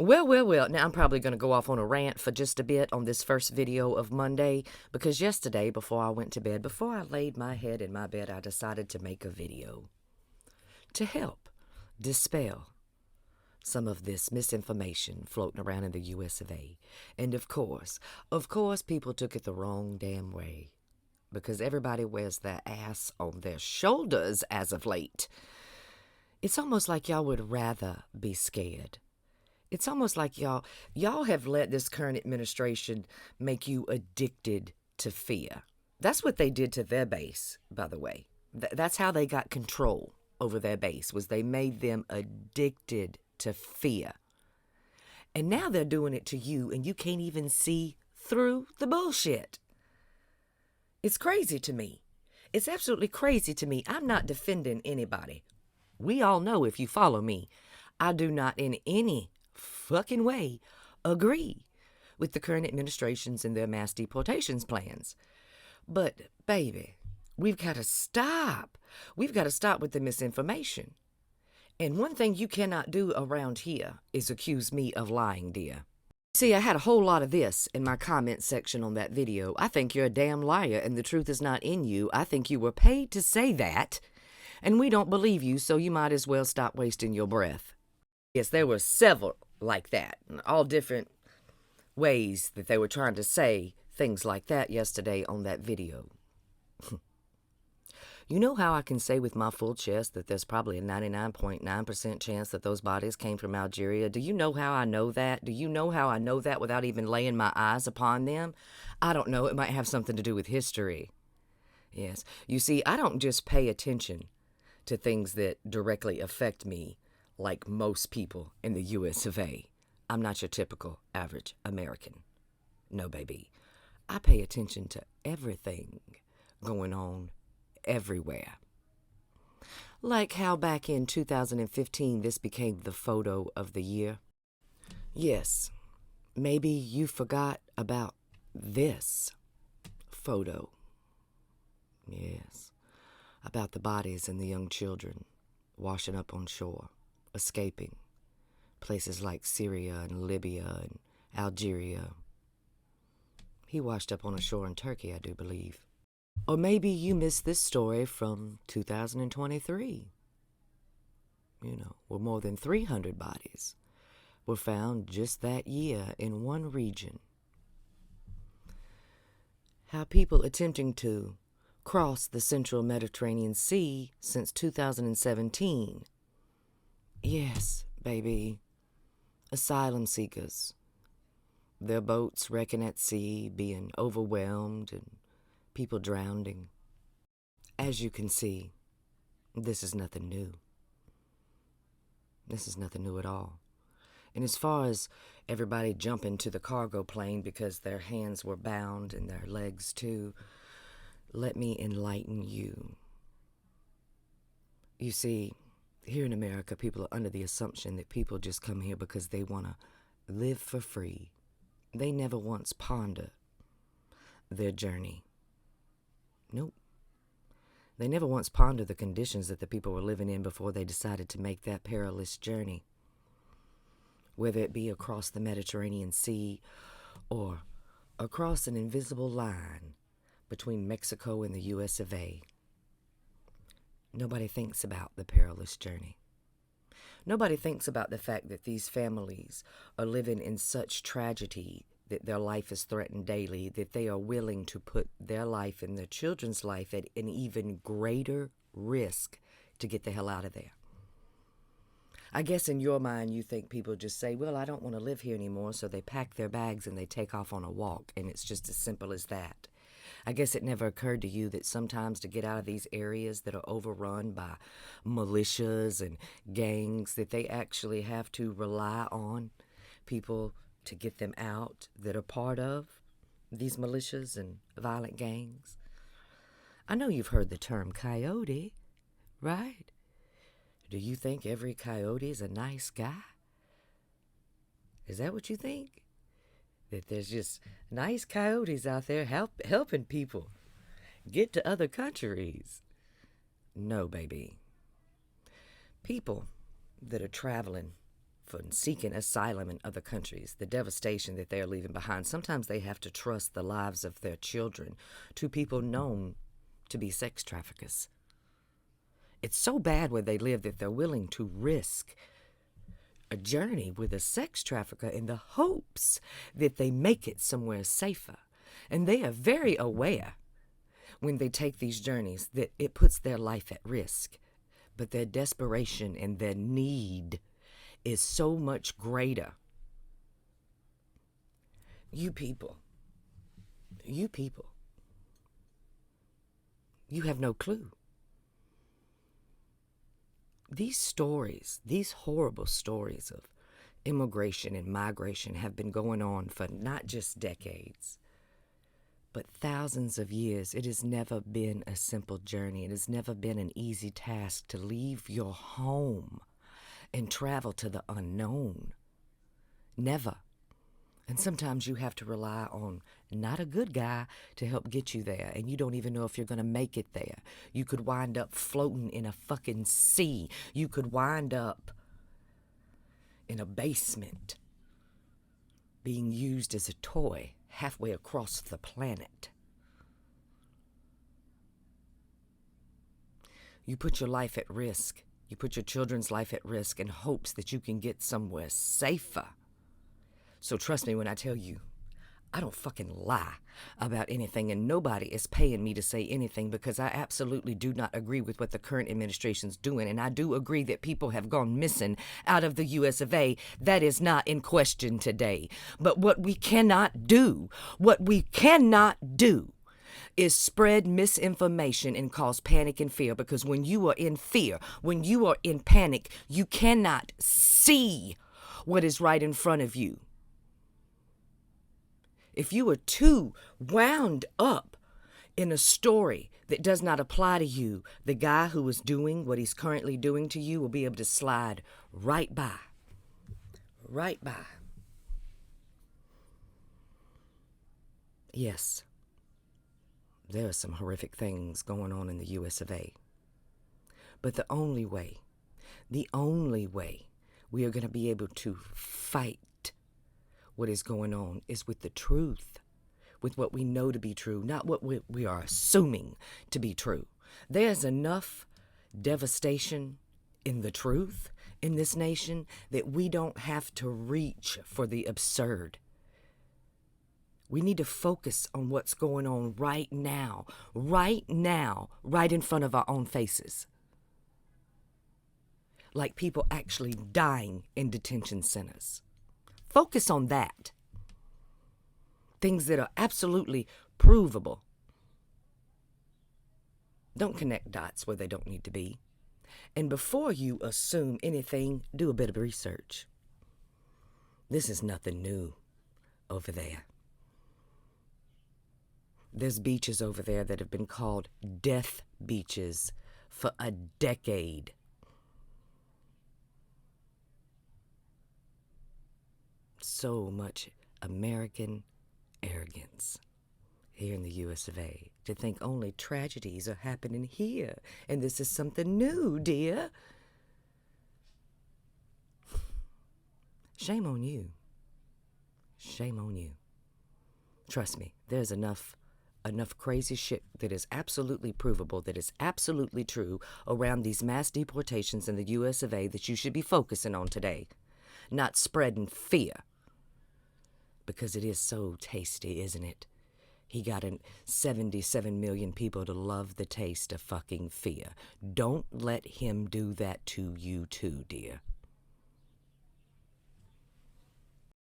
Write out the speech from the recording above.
Well. Now, I'm probably going to go off on a rant for just a bit on this first video of Monday because yesterday, before I went to bed, before I laid my head in my bed, I decided to make a video to help dispel some of this misinformation floating around in the US of A. And of course, people took it the wrong damn way because everybody wears their ass on their shoulders as of late. It's almost like y'all would rather be scared. It's almost like y'all have let this current administration make you addicted to fear. That's what they did to their base, by the way. That's how they got control over their base, was they made them addicted to fear. And now they're doing it to you, and you can't even see through the bullshit. It's crazy to me. It's absolutely crazy to me. I'm not defending anybody. We all know, if you follow me, I do not in any fucking way agree with the current administrations and their mass deportations plans. But, baby, we've got to stop. We've got to stop with the misinformation. And one thing you cannot do around here is accuse me of lying, dear. See, I had a whole lot of this in my comment section on that video. I think you're a damn liar and the truth is not in you. I think you were paid to say that, and we don't believe you, so you might as well stop wasting your breath. Yes, there were several like that, all different ways that they were trying to say things like that yesterday on that video. You know how I can say with my full chest that there's probably a 99.9% chance that those bodies came from Algeria? Do you know how I know that? Do you know how I know that without even laying my eyes upon them? I don't know. It might have something to do with history. Yes. You see, I don't just pay attention to things that directly affect me like most people in the US of A. I'm not your typical average American. No, baby. I pay attention to everything going on everywhere. Like how back in 2015 this became the photo of the year. Yes, maybe you forgot about this photo. Yes, about the bodies and the young children washing up on shore, escaping places like Syria and Libya and Algeria. He washed up on a shore in Turkey, I do believe. Or maybe you missed this story from 2023. Where more than 300 bodies were found just that year in one region. How people attempting to cross the central Mediterranean Sea since 2017. Yes, baby. Asylum seekers. Their boats wrecking at sea, being overwhelmed, and people drowning. As you can see, this is nothing new. This is nothing new at all. And as far as everybody jumping to the cargo plane because their hands were bound and their legs too, let me enlighten you. You see, here in America, people are under the assumption that people just come here because they want to live for free. They never once ponder their journey. Nope. They never once pondered the conditions that the people were living in before they decided to make that perilous journey. Whether it be across the Mediterranean Sea or across an invisible line between Mexico and the US of A. Nobody thinks about the perilous journey. Nobody thinks about the fact that these families are living in such tragedy that their life is threatened daily, that they are willing to put their life and their children's life at an even greater risk to get the hell out of there. I guess in your mind you think people just say, well, I don't want to live here anymore, so they pack their bags and they take off on a walk, and it's just as simple as that. I guess it never occurred to you that sometimes to get out of these areas that are overrun by militias and gangs, that they actually have to rely on people to get them out that are part of these militias and violent gangs. I know you've heard the term coyote, right? Do you think every coyote is a nice guy? Is that what you think? That there's just nice coyotes out there helping people get to other countries? No, baby. People that are traveling for seeking asylum in other countries, the devastation that they're leaving behind. Sometimes they have to trust the lives of their children to people known to be sex traffickers. It's so bad where they live that they're willing to risk a journey with a sex trafficker in the hopes that they make it somewhere safer. And they are very aware when they take these journeys that it puts their life at risk. But their desperation and their need is so much greater. You people, you have no clue. These stories, these horrible stories of immigration and migration have been going on for not just decades, but thousands of years. It has never been a simple journey. It has never been an easy task to leave your home and travel to the unknown. Never. And sometimes you have to rely on not a good guy to help get you there, and you don't even know if you're going to make it there. You could wind up floating in a fucking sea. You could wind up in a basement being used as a toy halfway across the planet. You put your life at risk. You put your children's life at risk in hopes that you can get somewhere safer. So trust me when I tell you, I don't fucking lie about anything, and nobody is paying me to say anything, because I absolutely do not agree with what the current administration's doing, and I do agree that people have gone missing out of the US of A. That is not in question today. But what we cannot do is spread misinformation and cause panic and fear, because when you are in fear, when you are in panic, you cannot see what is right in front of you. If you are too wound up in a story that does not apply to you, the guy who is doing what he's currently doing to you will be able to slide right by. Right by. Yes, there are some horrific things going on in the US of A. But the only way we are going to be able to fight what is going on is with the truth, with what we know to be true, not what we are assuming to be true. There's enough devastation in the truth in this nation that we don't have to reach for the absurd. We need to focus on what's going on right now, right in front of our own faces. Like people actually dying in detention centers. Focus on that. Things that are absolutely provable. Don't connect dots where they don't need to be. And before you assume anything, do a bit of research. This is nothing new over there. There's beaches over there that have been called death beaches for a decade. So much American arrogance here in the US of A to think only tragedies are happening here, and this is something new, dear. Shame on you. Shame on you. Trust me, there's enough crazy shit that is absolutely provable, that is absolutely true around these mass deportations in the US of A that you should be focusing on today, not spreading fear. Because it is so tasty, isn't it? He got 77 million people to love the taste of fucking fear. Don't let him do that to you too, dear.